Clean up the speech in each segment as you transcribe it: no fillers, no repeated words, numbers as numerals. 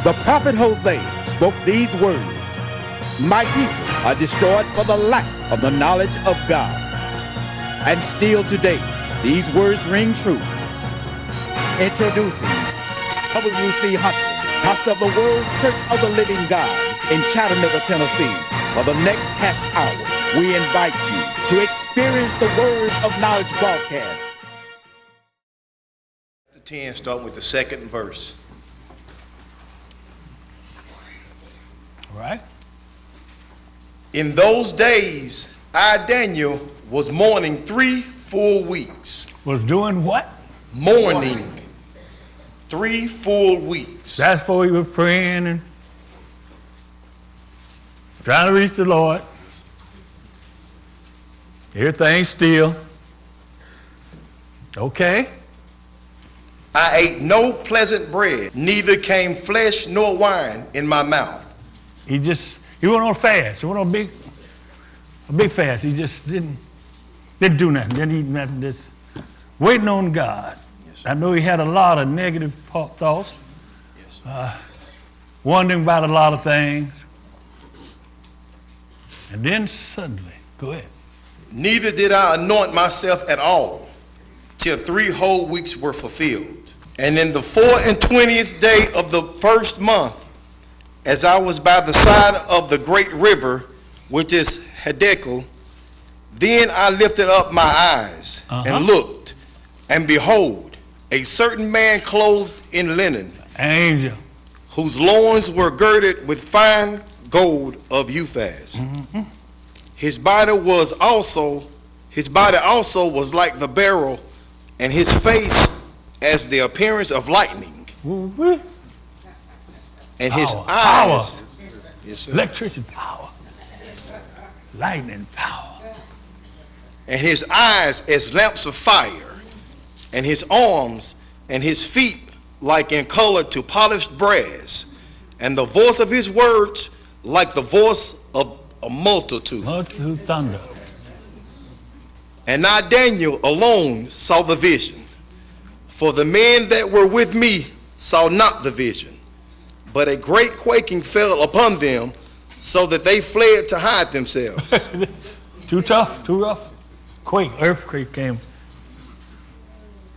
The prophet Hosea spoke these words, "My people are destroyed for the lack of the knowledge of God." And still today, these words ring true. Introducing W.C. Hunter, pastor of the World's Church of the Living God in Chattanooga, Tennessee. For the next half hour, we invite you to experience the Words of Knowledge broadcast. Chapter 10, starting with the second verse. All right. In those days, I, Daniel, was mourning 3 full weeks. Was doing what? Mourning 3 full weeks. That's before he was praying and trying to reach the Lord. Everything's still. Okay. I ate no pleasant bread, neither came flesh nor wine in my mouth. He went on a fast. He went on a big fast. He just didn't do nothing. Didn't eat nothing. Just waiting on God. Yes, I know he had a lot of negative thoughts. Yes, Wondering about a lot of things. And then suddenly, go ahead. Neither did I anoint myself at all, till 3 whole weeks were fulfilled. And in the 24th day of the first month, as I was by the side of the great river, which is Hiddekel, then I lifted up my eyes and looked, and behold, a certain man clothed in linen, Angel, whose loins were girded with fine gold of Uphaz. Mm-hmm. His body also was like the beryl, and his face as the appearance of lightning. Mm-hmm. And his Power. eyes, yes, sir. Electricity power, lightning power. And his eyes as lamps of fire, and his arms and his feet like in color to polished brass, and the voice of his words like the voice of a multitude. Multitude thunder. And I, Daniel, alone saw the vision, for the men that were with me saw not the vision. But a great quaking fell upon them, so that they fled to hide themselves. Too tough, too rough. Earthquake came.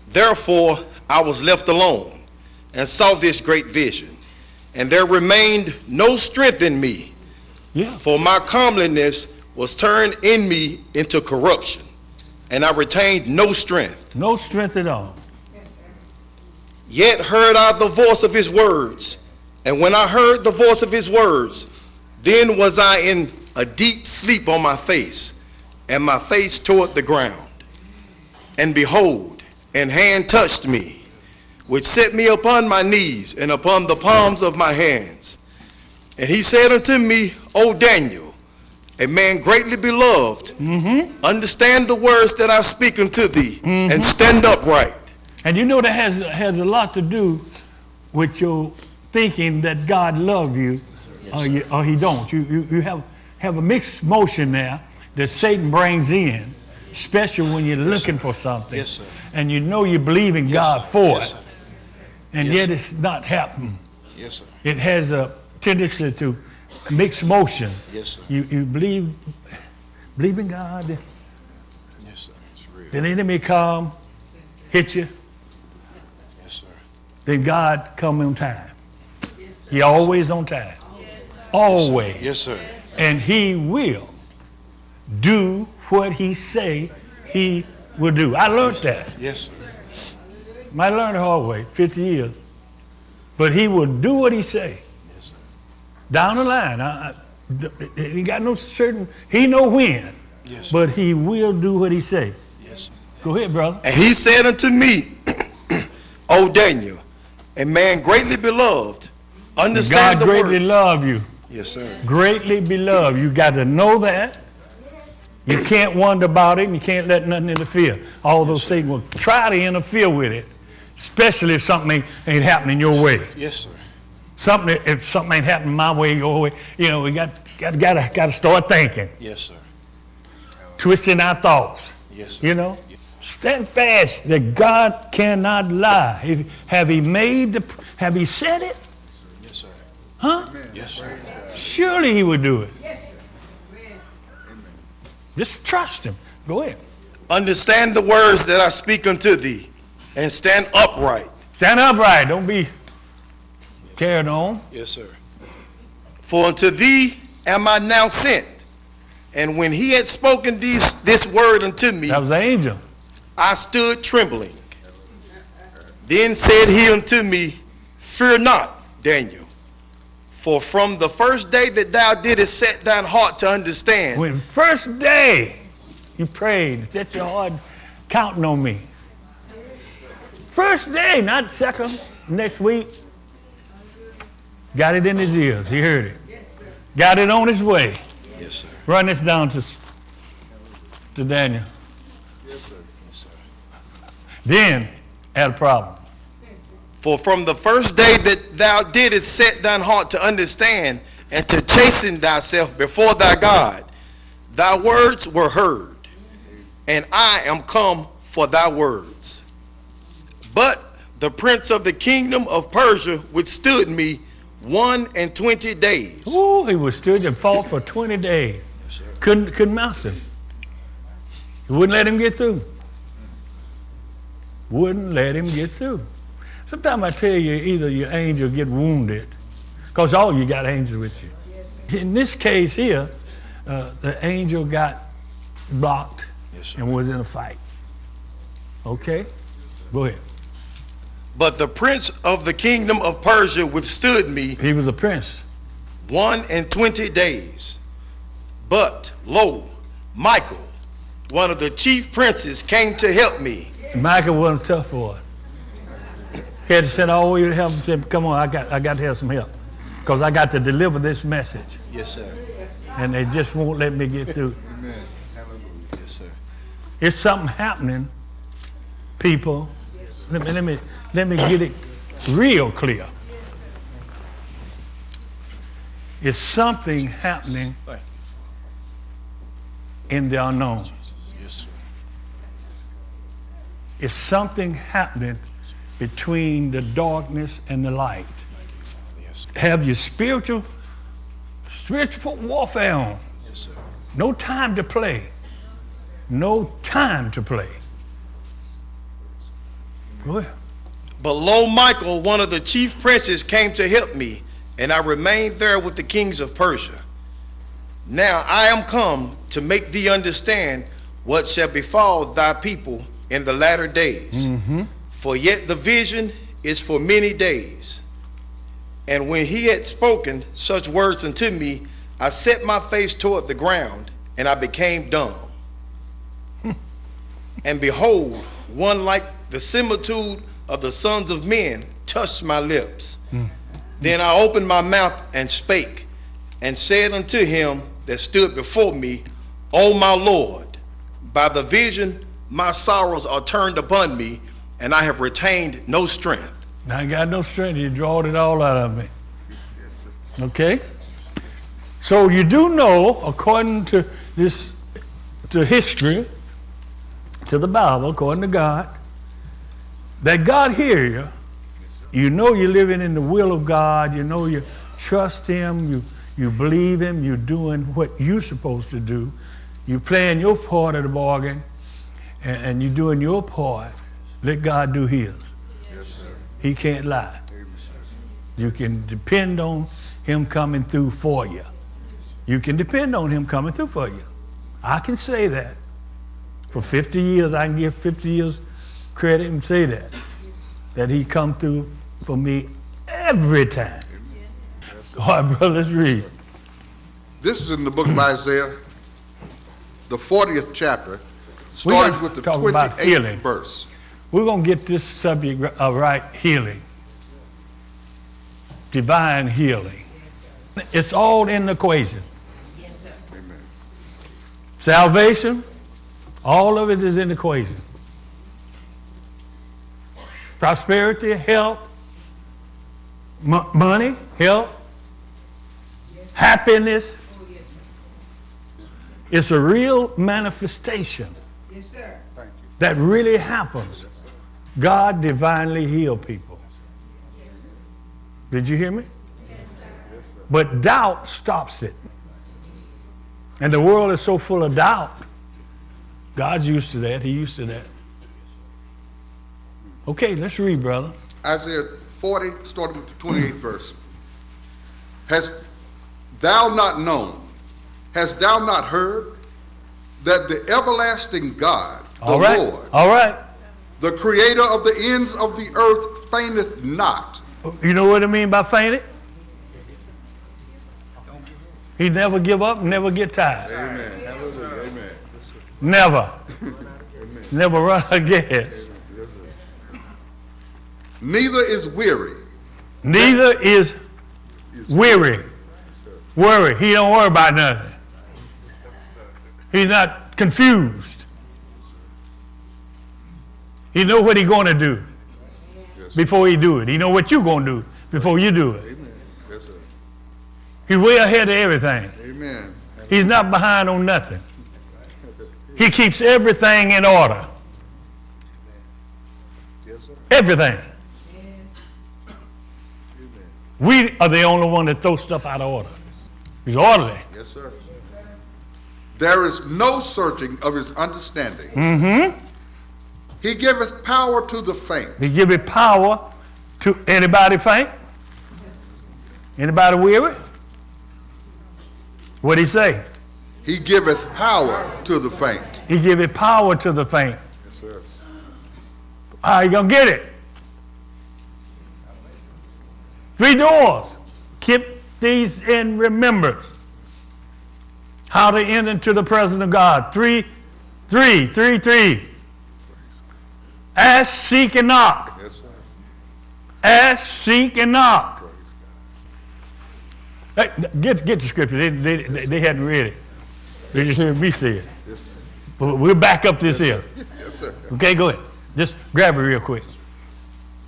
Therefore I was left alone, and saw this great vision. And there remained no strength in me, for my comeliness was turned in me into corruption, and I retained no strength. No strength at all. Yet heard I the voice of his words, and when I heard the voice of his words, then was I in a deep sleep on my face, and my face toward the ground. And behold, an hand touched me, which set me upon my knees and upon the palms of my hands. And he said unto me, O Daniel, a man greatly beloved, understand the words that I speak unto thee, and stand upright. And you know that has a lot to do with your thinking that God loves you, or he don't. You have a mixed motion there that Satan brings in, especially when you're looking for something. Yes, sir. And you know you believe in God for it. Sir. And yet it's not happening. Yes, sir. It has a tendency to mix motion. Yes, sir. You believe in God, Yes, sir. It's real. then the enemy come, hit you, Yes, sir. then God come on time. He always on time. Always. Yes, sir. And he will do what he say he will do. I learned that. Yes, sir. I learned the hard way, 50 years. But he will do what he say. Yes, sir. Down the line. He got no certain, he know when. Yes, sir. But he will do what he say. Yes, sir. Go ahead, brother. And he said unto me, O Daniel, a man greatly beloved, understand God the greatly words. love you. Yes, sir. Greatly beloved. You got to know that. You can't wonder about it, and you can't let nothing interfere. Although Satan will try to interfere with it, especially if something ain't happening your way. Yes, sir. If something ain't happening my way, your way, you know, we got to start thinking, Yes, sir. twisting our thoughts. Yes, sir. You know, stand fast that God cannot lie. Have He said it? Yes, sir. Huh? Yes, sir. Surely he would do it. Yes, sir. Just trust him. Go ahead. Understand the words that I speak unto thee, and stand upright. Stand upright. Don't be carried on. Yes, sir. For unto thee am I now sent. And when he had spoken this word unto me, That was the angel. I stood trembling. Then said he unto me, Fear not, Daniel, for from the first day that thou didst set thine heart to understand, When first day you prayed, set your heart counting on me. First day, not second, next week. Got it in his ears. He heard it. Got it on his way. Yes, sir. Run this down to Daniel. Yes, sir. Then had a problem. for from the first day that thou didst set thine heart to understand and to chasten thyself before thy God, thy words were heard, and I am come for thy words. But the prince of the kingdom of Persia withstood me 21 days. Ooh, he withstood and fought for 20 days. Couldn't master him. He wouldn't let him get through. Wouldn't let him get through. Sometimes I tell you, either your angel get wounded, because all you got angels with you. In this case here, the angel got blocked and was in a fight. Okay? Go ahead. But the prince of the kingdom of Persia withstood me He was a prince. 21 days. But lo, Michael, one of the chief princes, came to help me. Michael wasn't tough for it. He had to send all the way to help and say, come on, I got to have some help. Because I got to deliver this message. Yes, sir. And they just won't let me get through. Amen. Hallelujah. Yes, sir. It's something happening, people. Let me get it real clear. It's something happening Thank in the unknown. you. Yes, sir. It's something happening between the darkness and the light. Yes, sir. Have your spiritual warfare on. Yes, sir. No time to play. No time to play. Go ahead. But lo, Michael, one of the chief princes, came to help me, and I remained there with the kings of Persia. Now I am come to make thee understand what shall befall thy people in the latter days. For yet the vision is for many days. And when he had spoken such words unto me, I set my face toward the ground, and I became dumb. And behold, one like the similitude of the sons of men touched my lips. Then I opened my mouth and spake, and said unto him that stood before me, O my Lord, by the vision my sorrows are turned upon me, and I have retained no strength. I ain't got no strength. You drawed it all out of me. Okay? So you do know, according to history, to the Bible, according to God, that God hear you. You know you're living in the will of God. You know you trust him. You believe him. You're doing what you're supposed to do. You're playing your part of the bargain, and you're doing your part. Let God do his. Yes, sir. He can't lie. You can depend on him coming through for you. You can depend on him coming through for you. I can say that. For 50 years, I can give 50 years credit and say that he come through for me every time. All right, brother, let's read. This is in the book of Isaiah, the 40th chapter, starting with the talk about healing. 28th verse. We're going to get this subject right, healing. Divine healing. It's all in the equation. Yes, sir. Amen. Salvation, all of it is in the equation. Prosperity, health, money, health, happiness. Oh, yes, sir. It's a real manifestation Yes, sir. Thank you. that really happens. God divinely heal people. Did you hear me? But doubt stops it. And the world is so full of doubt. God's used to that. He's used to that. Okay, let's read, brother. Isaiah 40, starting with the 28th verse. Hast thou not known, hast thou not heard, that the everlasting God, the Lord, all right, the creator of the ends of the earth, fainteth not. You know what I mean by fainted? He never give up, never get tired. Amen. Hallelujah. Amen. Never. Never run again. Neither is weary. Neither is weary. Worry. He don't worry about nothing. He's not confused. He know what he's going to do before he do it. He know what you're going to do before you do it. Amen. Yes, sir. He's way ahead of everything. Amen. He's not behind on nothing. He keeps everything in order. Yes, sir. Everything. We are the only one that throws stuff out of order. He's orderly. Yes, sir. There is no searching of his understanding. Mm-hmm. He giveth power to the faint. He give it power to anybody faint? Anybody weary? What'd he say? He giveth power to the faint. He give it power to the faint. Yes, sir. How you gonna get it? 3 doors. Keep these in remembrance. How to enter into the presence of God. 3. Ask, seek, and knock. Yes, sir. Ask, seek, and knock. Hey, get the scripture. They hadn't read it. They just heard me say it. Yes, sir. But we'll back up this here. Yes, sir. Okay, go ahead. Just grab it real quick.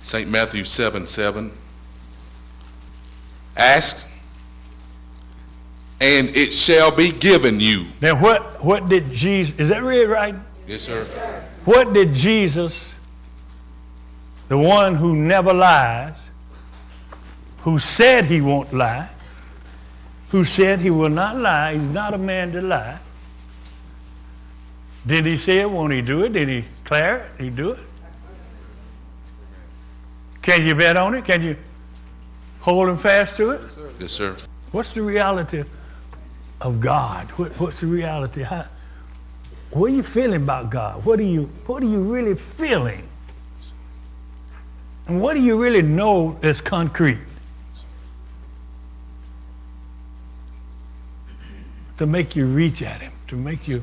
St. Matthew 7:7. Ask, and it shall be given you. Now, what did Jesus, is that read right? Yes, sir. What did Jesus, the one who never lies, who said he won't lie, who said he will not lie, he's not a man to lie, did he say it? Won't he do it? Did he declare it? Did he do it? Can you bet on it? Can you hold him fast to it? Yes, sir. What's the reality of God? What's the reality? What are you feeling about God? What are you really feeling? And what do you really know that's concrete? To make you reach at him, to make you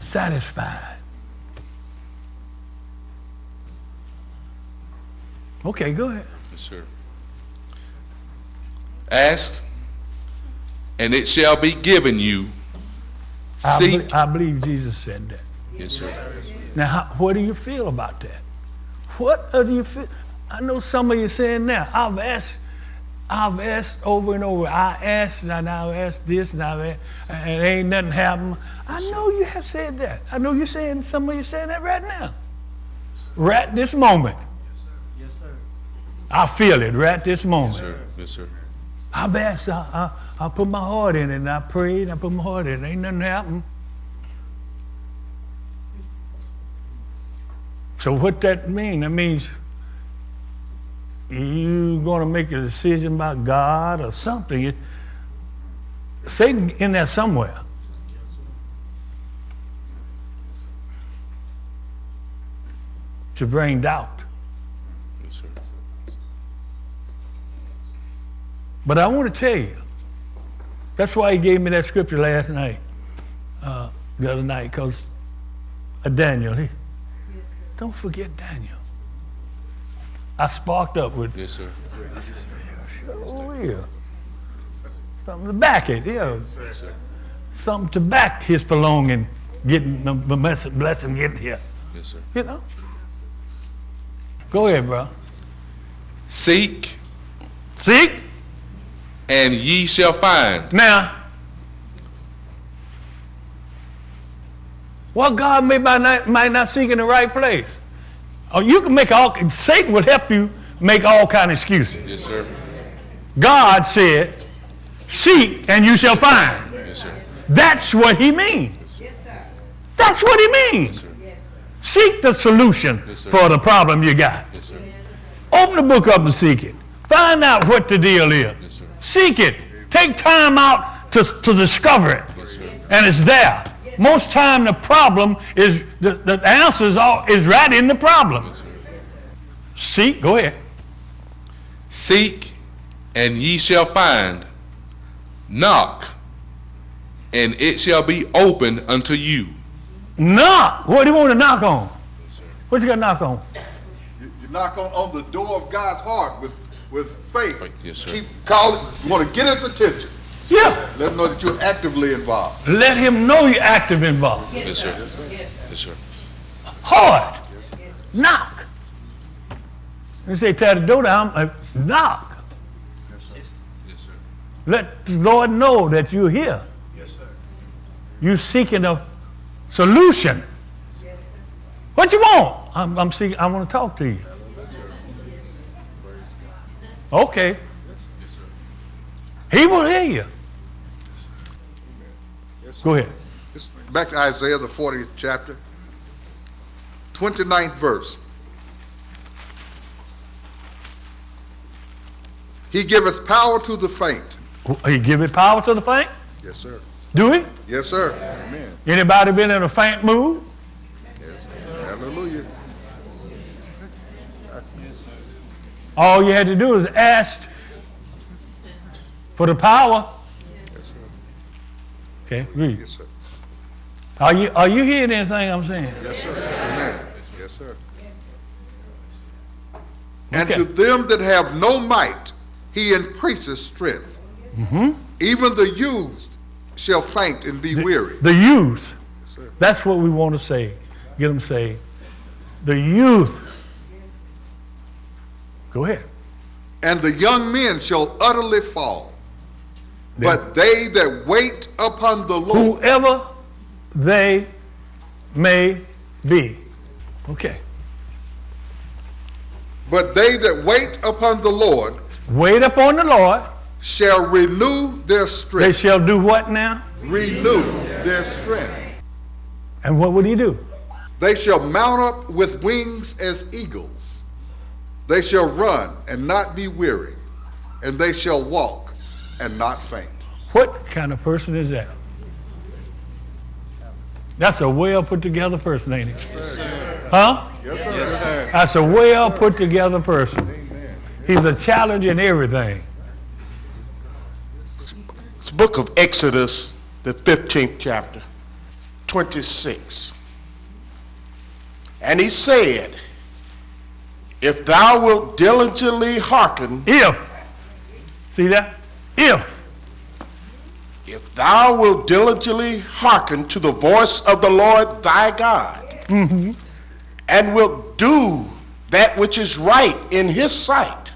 satisfied. Okay, go ahead. Yes, sir. Ask, and it shall be given you. Seek. I believe Jesus said that. Yes, sir. Now, what do you feel about that? What do you feel? I know some of you saying now, I've asked over and over. I asked, and I've asked this, and I've asked, and ain't nothing happened. I know you have said that. I know you're saying, some of you saying that right now. Right this moment. Yes, sir. I feel it right this moment. Yes, sir. Yes, sir. I've asked, I put my heart in it, and I prayed, I put my heart in it. Ain't nothing happened. So what that mean? That means you going to make a decision about God or something. Satan in there somewhere. To bring doubt. Yes, sir. But I want to tell you, that's why he gave me that scripture last night, the other night, because of Daniel. Don't forget Daniel. I sparked up with, Yes, sir. I said, oh yeah. Something to back it, yeah. Yes, sir. Something to back his belonging, getting the blessing getting here. Yes, sir. You know? Go ahead, bro. Seek, Seek. and ye shall find. Now, well, God might not seek in the right place. Or you can make Satan will help you make all kind of excuses. Yes, sir. God said, seek and you shall find. Yes, sir. That's what he means. Yes, sir. That's what he means. Seek the solution for the problem you got. Yes, sir. Open the book up and seek it. Find out what the deal is. Yes, sir. Seek it. Take time out to discover it. Yes, sir. And it's there. Most time the problem is, the answer is right in the problem. Yes, sir. Seek, go ahead. Seek, and ye shall find. Knock, and it shall be opened unto you. Knock. What do you want to knock on? What you got to knock on? You knock on the door of God's heart with faith. Yes, sir. Keep calling. You want to get his attention. Yeah. Let him know that you're actively involved. Let him know you're active involved. Yes, sir. Yes, sir. Hard. Knock. You say, tear the door down. Knock. Yes, sir. Let the Lord know that you're here. Yes, sir. You're seeking a solution. What you want? I'm seeking. I want to talk to you. Okay. He will hear you. Go ahead. It's back to Isaiah, the 40th chapter, 29th verse. He giveth power to the faint. He give it power to the faint? Yes, sir. Do he? Yes, sir. Amen. Anybody been in a faint mood? Yes. Hallelujah. All you had to do is ask for the power. Yes, sir. Okay, read. Yes, sir. Are you hearing anything I'm saying? Yes, sir. Amen. Yes, sir. And Okay. to them that have no might, he increases strength. Even the youth shall faint and be weary. The youth. Yes, sir. That's what we want to say. Get them saved. The youth. Go ahead. And the young men shall utterly fall. But they that wait upon the Lord, Whoever they may be. Okay. but they that wait upon the Lord Wait upon the Lord. shall renew their They strength. shall do what now? Renew their strength. And what would he do? They shall mount up with wings as eagles. They shall run and not be weary, and they shall walk and not faint. What kind of person is that? That's a well put together person, ain't it? Huh? Yes, sir. That's a well put together person. He's a challenge in everything. It's the book of Exodus, the 15th chapter, 26. And he said, if thou wilt diligently hearken, See that? if thou wilt diligently hearken to the voice of the Lord thy God, and wilt do that which is right in his sight,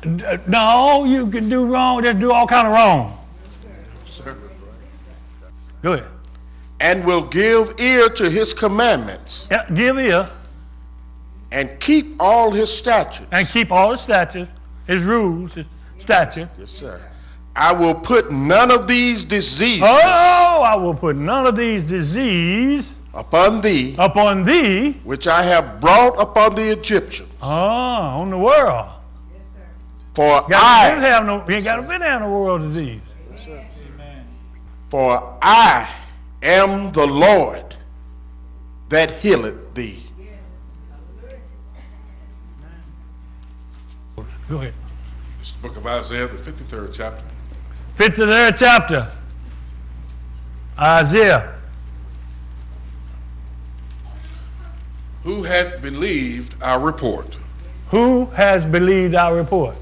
No, you can do wrong, just do all kind of wrong. sir, Go ahead. and will give ear to his commandments, Yeah, give ear and keep all his statutes. and keep all his statutes, his rules, his statutes. Yes, sir. I will put none of these diseases Oh, I will put none of these disease upon thee, upon thee. which I have brought upon the Egyptians. On the world. For You ain't got to been having a world disease. for I am the Lord that healeth thee. Go ahead. It's the book of Isaiah, the 53rd chapter. 53rd chapter. Isaiah. Who hath believed our report? Who has believed our report?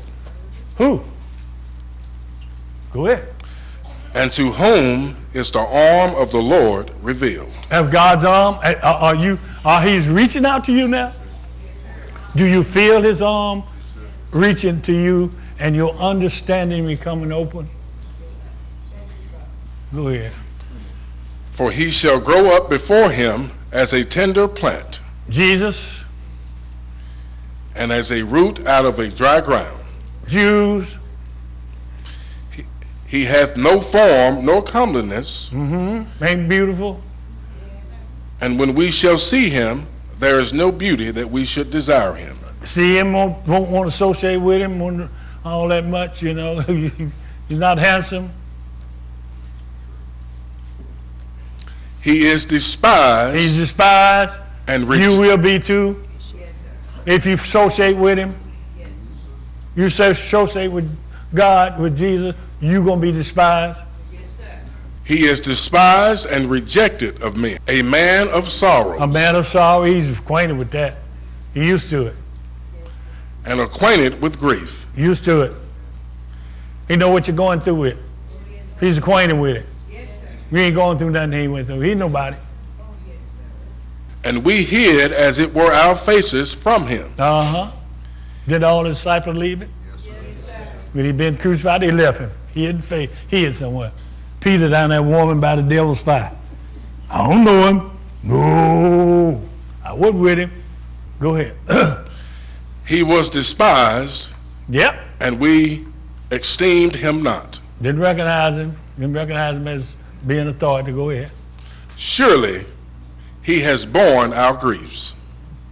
Who? Go ahead. And to whom is the arm of the Lord revealed? Have God's arm? He's reaching out to you now? Do you feel his arm reaching to you and your understanding becoming open? Go ahead. For he shall grow up before him as a tender plant, Jesus, and as a root out of a dry ground. Jews, He hath no form nor comeliness. Ain't beautiful. And when we shall see him, there is no beauty that we should desire him. See him, won't want to associate with him, all that much, you know. He's not handsome. He is despised. He's despised. And you will be too. If you associate with him, you associate with God, with Jesus, you're going to be despised. He is despised and rejected of men, a man of sorrows. A man of sorrow, he's acquainted with that. He used to it. And acquainted with grief. Used to it. He know what you're going through with. He's acquainted with it. You ain't going through nothing he went through. He nobody. And we hid, as it were, our faces from him. Did all the disciples leave him? When he been crucified, they left him. He hid somewhere. Peter down there warming by the devil's fire. I don't know him. No. I wasn't with him. Go ahead. He was despised. Yep. And we esteemed him not. Didn't recognize him. Didn't recognize him as being authority. Go ahead. Surely he has borne our griefs.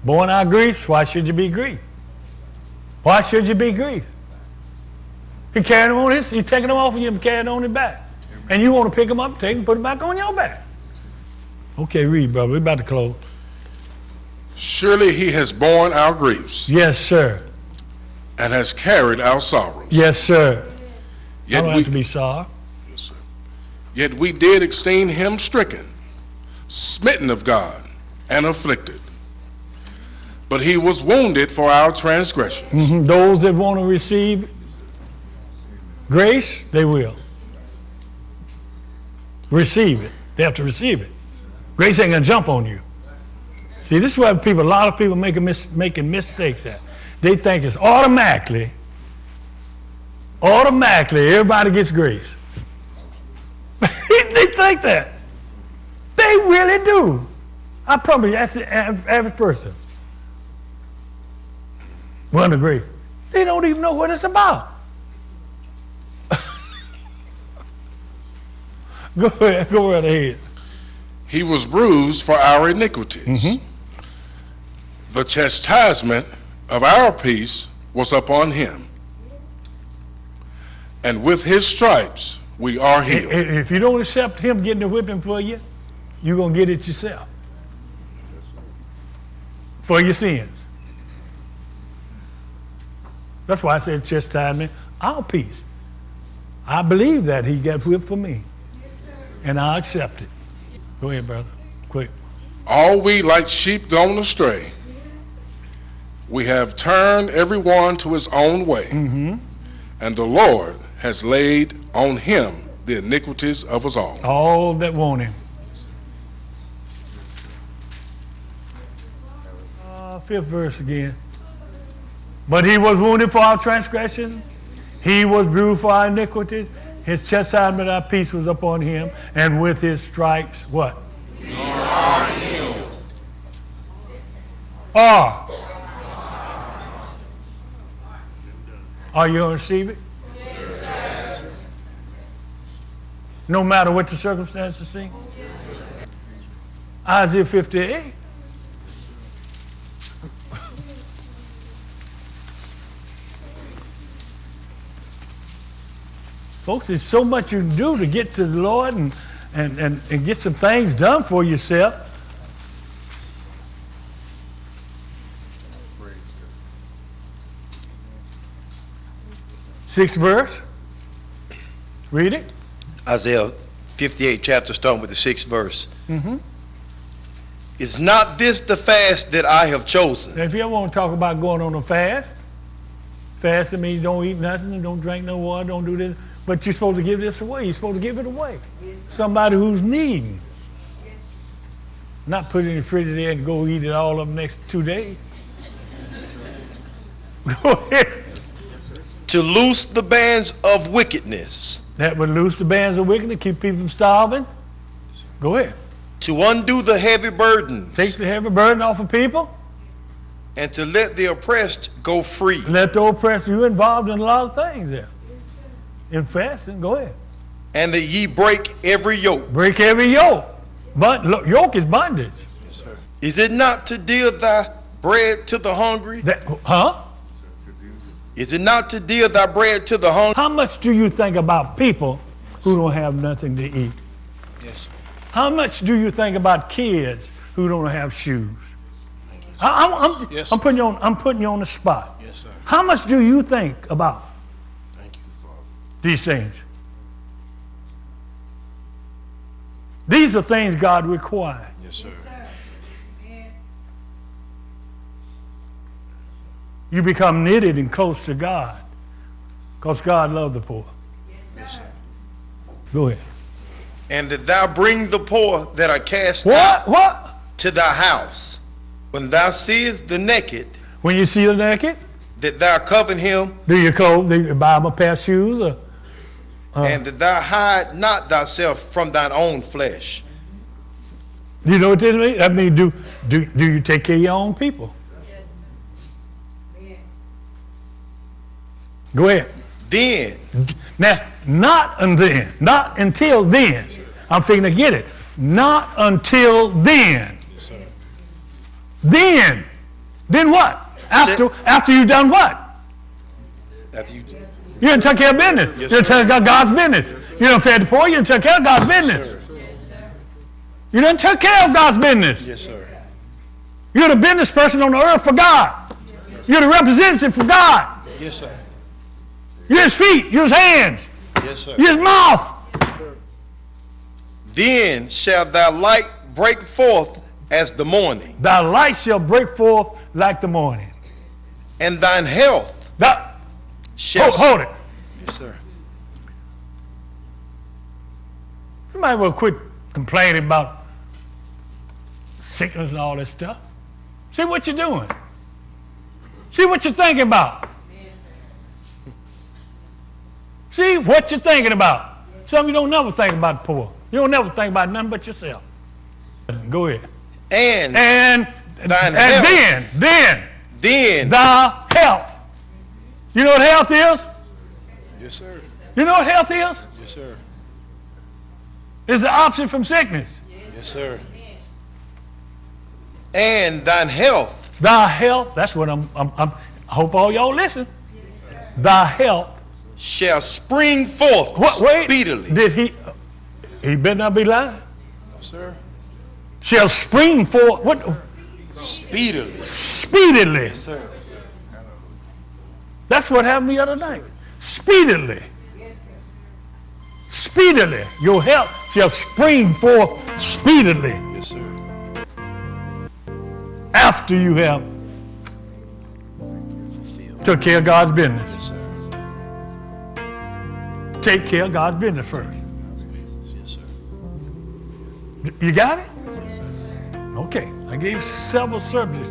Borne our griefs? Why should you be grieved? Why should you be grieved? He carried them on his, he taking them off of you and carrying on his back. And you want to pick them up, take them, put them back on your back. Okay, read, brother. We're about to close. Surely he has borne our griefs. Yes, sir. And has carried our sorrows. Yes, sir. Yet I don't have to be sorry. Yes, sir. Yet we did esteem him stricken, smitten of God, and afflicted. But he was wounded for our transgressions. Those that want to receive grace, they will. Receive it. They have to receive it. Grace ain't going to jump on you. See, this is where a lot of people making mistakes at. They think it's automatically, everybody gets grace. They think that. They really do. I promise you, that's the average person. One agree. They don't even know what it's about. Go ahead, go right ahead. He was bruised for our iniquities. The chastisement of our peace was upon him. And with his stripes we are healed. If you don't accept him getting the whipping for you, you're going to get it yourself. For your sins. That's why I said chastisement, our peace. I believe that he got whipped for me. And I accept it. Go ahead, brother. Quick. All we like sheep gone astray. We have turned everyone to his own way. And the Lord has laid on him the iniquities of us all. All that want him. 5th verse again. But he was wounded for our transgressions. He was bruised for our iniquities. His chastisement, our peace was upon him. And with his stripes, what? We are healed. Are you going to receive it? Yes. No matter what the circumstances seem? Isaiah 58. Folks, there's so much you can do to get to the Lord and get some things done for yourself. Sixth verse. Read it. Isaiah 58 chapter, starting with the 6th verse. Is not this the fast that I have chosen? Now, if you ever want to talk about going on a fast, fasting means don't eat nothing, don't drink no water, don't do this. But you're supposed to give this away. You're supposed to give it away. Somebody who's needing. Not put it in the refrigerator and go eat it all up next 2 days. Go ahead. To loose the bands of wickedness. That would loose the bands of wickedness, keep people from starving. Go ahead. To undo the heavy burdens. Take the heavy burden off of people. And to let the oppressed go free. Let the oppressed, you're involved in a lot of things there. In fasting, go ahead. and that ye break every yoke. Break every yoke. But yoke is bondage. Yes, sir. Is it not to deal thy bread to the hungry? Huh? Is it not to deal thy bread to the hungry? How much do you think about people who don't have nothing to eat? Yes, sir. How much do you think about kids who don't have shoes? Yes, I'm putting you on the spot. Yes, sir. How much do you think about Thank you, Father. these things? These are things God requires. Yes, sir. You become knitted and close to God because God loves the poor. Yes, sir. Go ahead. And that thou bring the poor that are cast out What? to thy house. When thou seest the naked, When you see the naked, that thou cover him, do you buy them a pair of shoes? Or, and that thou hide not thyself from thine own flesh. do you know what this means? That means do you take care of your own people? Go ahead. Then Now, not until then. I'm figuring to get it. Not until then. Then what? After you've done what? after you You done took care of business. Yes, You done sir. took care of God's business. You done fed the poor. You done took care of God's business. You done took care of God's business. Yes, sir. You're the business person on the earth for God. You're the representative for God. Yes, sir. You're his feet. You're his hands. Yes, sir. You're his mouth. then shall thy light break forth as the morning, Thy light shall break forth like the morning. and thine health That, shall hold it. Yes, sir. You might well quit complaining about sickness and all that stuff. See what you're doing. See what you're thinking about. See what you're thinking about. Some of you don't never think about the poor. You don't never think about nothing but yourself. Go ahead. and And thine health. then then thy health. You know what health is? Yes, sir. You know what health is? Yes, sir. It's the opposite from sickness. Yes, sir. and thine health Thy health, that's what I hope all y'all listen. Thy health. shall spring forth Wait, speedily. did he better not be lying. Yes, sir. Shall spring forth, what? Speedily. Speedily. Sir. That's what happened the other night. Speedily. Speedily. Your health shall spring forth speedily Yes, sir. after you have took care of God's business. Yes, sir. Take care of God's business first. Yes, sir. You got it? Okay. I gave several subjects